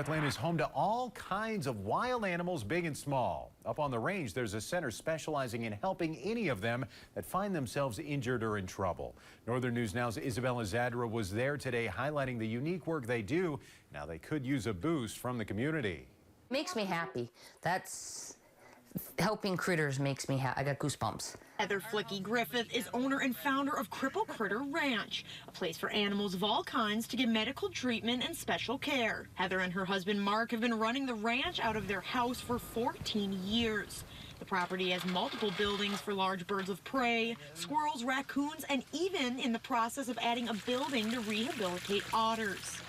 Northland is home to all kinds of wild animals, big and small. Up on the range, there's a center specializing in helping any of them that find themselves injured or in trouble. Northern News Now's Isabella Zadra was there today highlighting the unique work they do. Now they could use a boost from the community. Makes me happy. That's helping critters makes me happy. I got goosebumps. Heather Flicky Griffith is owner and founder of Cripple Critter Ranch, a place for animals of all kinds to get medical treatment and special care. Heather and her husband Mark have been running the ranch out of their house for 14 years. The property has multiple buildings for large birds of prey, squirrels, raccoons, and even in the process of adding a building to rehabilitate otters.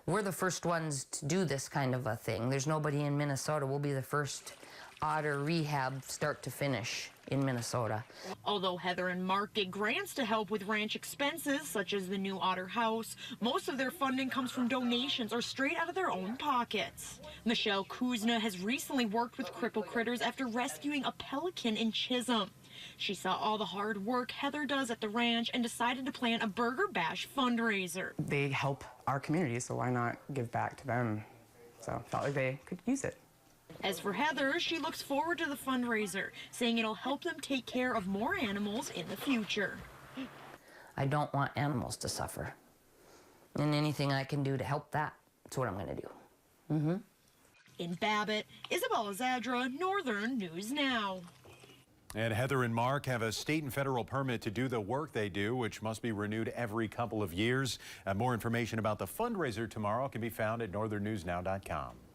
We're the first ones to do this kind of a thing. There's nobody in Minnesota. We'll be the first otter rehab start to finish in Minnesota. Although Heather and Mark get grants to help with ranch expenses, such as the new otter house, most of their funding comes from donations or straight out of their own pockets. Michelle Kuzna has recently worked with Cripple Critters after rescuing a pelican in Chisholm. She saw all the hard work Heather does at the ranch and decided to plan a Burger Bash fundraiser. They help our community, so why not give back to them? So I felt like they could use it. As for Heather, she looks forward to the fundraiser, saying it'll help them take care of more animals in the future. I don't want animals to suffer. And anything I can do to help that's what I'm going to do. In Babbitt, Isabella Zadra, Northern News Now. And Heather and Mark have a state and federal permit to do the work they do, which must be renewed every couple of years. More information about the fundraiser tomorrow can be found at northernnewsnow.com.